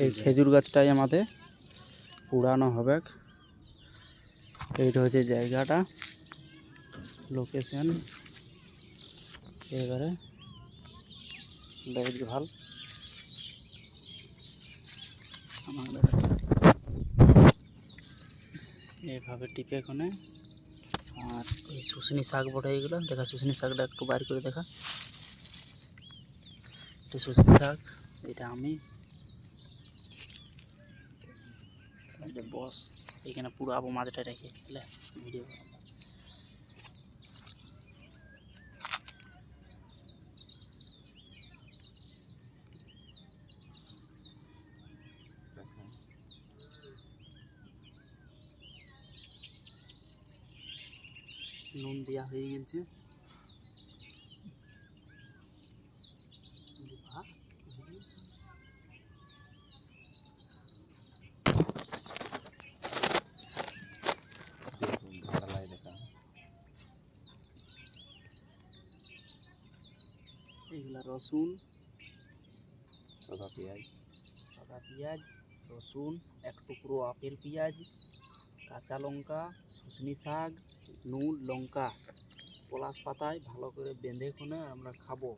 এই খেজুর গাছটাই আমাদের পুরানো হবে। এইটা হচ্ছে জায়গাটা, লোকেশন। এবারে বেশ ভাল আমাদের এইভাবে টিপে এখানে। আর এই শুশনি শাক বটে, এইগুলো দেখা, শুশনি শাকটা একটু বাইর করে দেখা। এটা শুশনি শাক, এটা আমি সাইডে বস এখানে পুরো আবু মাঝেটা রেখে ভিডিও। নুন দেওয়া হয়ে গেছে। এগুলা রসুন, সাদা পেঁয়াজ, রসুন, এক টুকরো আপেল পেঁয়াজ, কাঁচা লঙ্কা, শুশনি শাক, নুন, লঙ্কা, পলাশ পাতায় ভালো করে বেঁধে খুনে আমরা খাবো।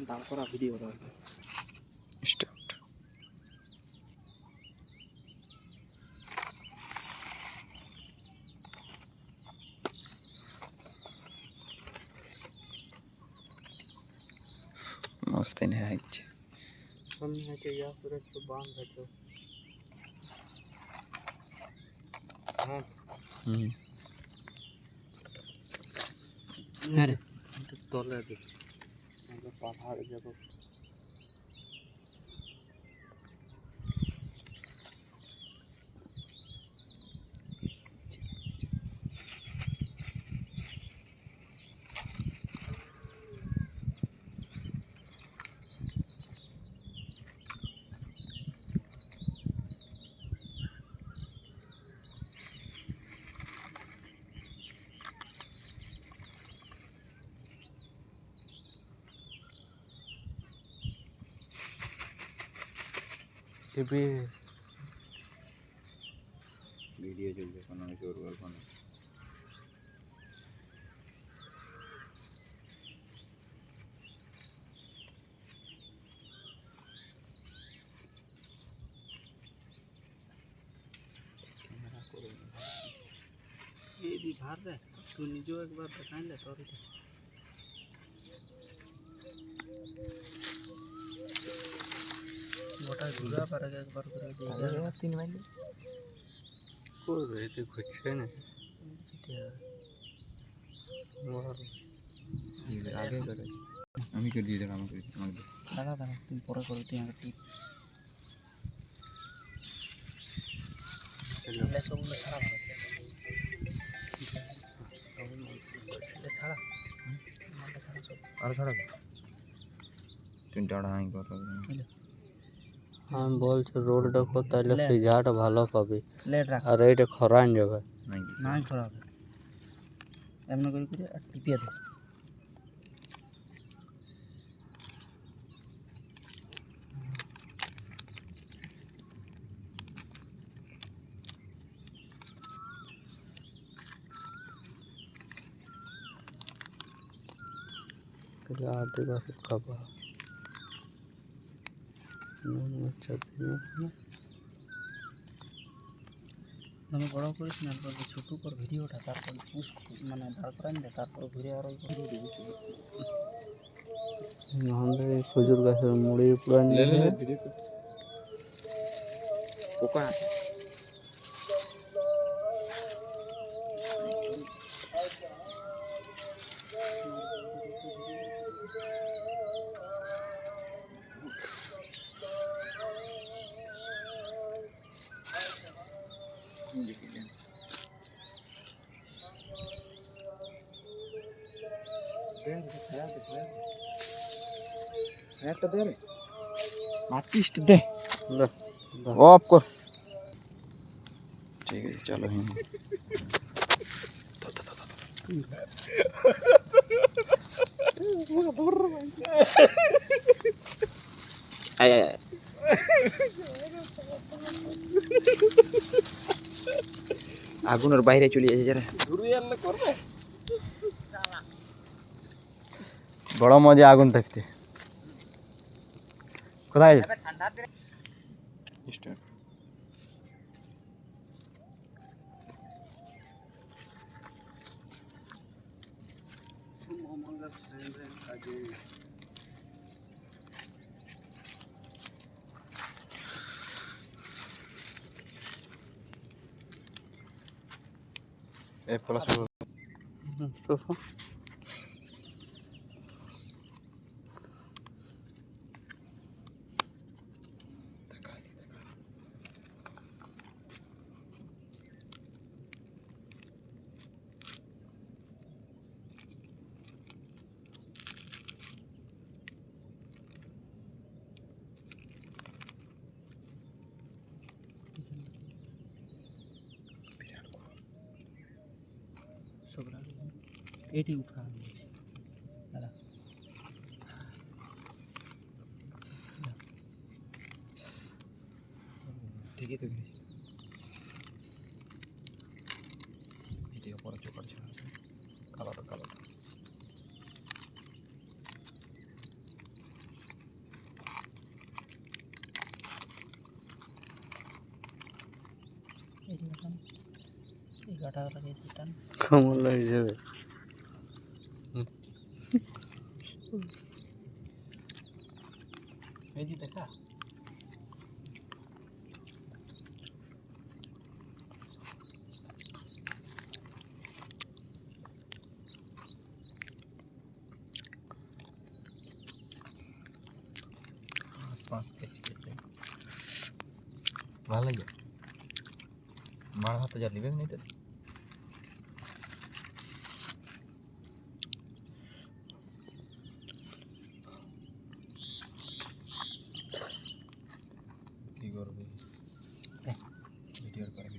দাম করা ভিডিও স্টার্ট। मस्त नहीं है हम है कि या फिर तो बांध है तो हां अरे तो तोले दे मतलब पहाड़ जब ভিডিও চলছে কোনো জোর গল্প না। ক্যামেরা করে এই দি ভার রে তুই নিজেও একবার দেখাইলে তোর গোটা ঘুরা পারে একবার করে দিয়ে 3 মাইল করবে এতে ঘুরছে না আগে করে আমি করে দিয়ে দেব আমাকে দাঁড়া দাঁড়া তুমি পরে করে তুই আমাকে টিপ এলে সবগুলো ছাড়া ভালো এটা ছাড়া আর ছাড়া তুই ডাড়াই কর আমি বলছি রোডটা কোথায় সেই ঝাড় ভালো পাবে আর এইটা খরান যাবে নাই খরাবে এমন করে করে আর টিপিয়ে দে আদিবাসী খাবার আমি বড় করিস না, ছোট কর ভিডিওটা, তারপর পুশ মানে দাঁড় করান দে, তারপর ঘুরে আরো ভিডিও দিবি। আমাদের এই খজুর গাছের মুড়ির পুরা নিয়ে পোকা একটা দে রে মাচিসটা দে অফ কর ঠিক আছে চলো হিম আয় আয় আয়। আগুনের বাইরে চলে যাচ্ছে যারা বড় মজা আগুন থাকতে কোথায় স্টার্ট এ প্লাস সোফা সব এটি উঠা হয়েছে দাদা ঠিকই তো ভিডিও করে চোখার ছিল কালাটা কালাটা এটি উঠান এই গাটা লাগিয়েছি টান কমল হিসেবে এই যে দেখা आसपास के ভালো লাগে মার হাতে যা নিবে না এটা কি করবে ভিডিও করে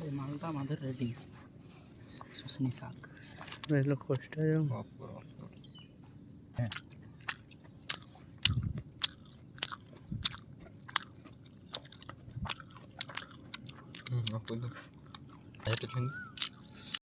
এই মালটা আমাদের রেডি শুশনি শাক এগুলো কষ্ট অফ করো হ্যাঁ অফ করে দাও এটা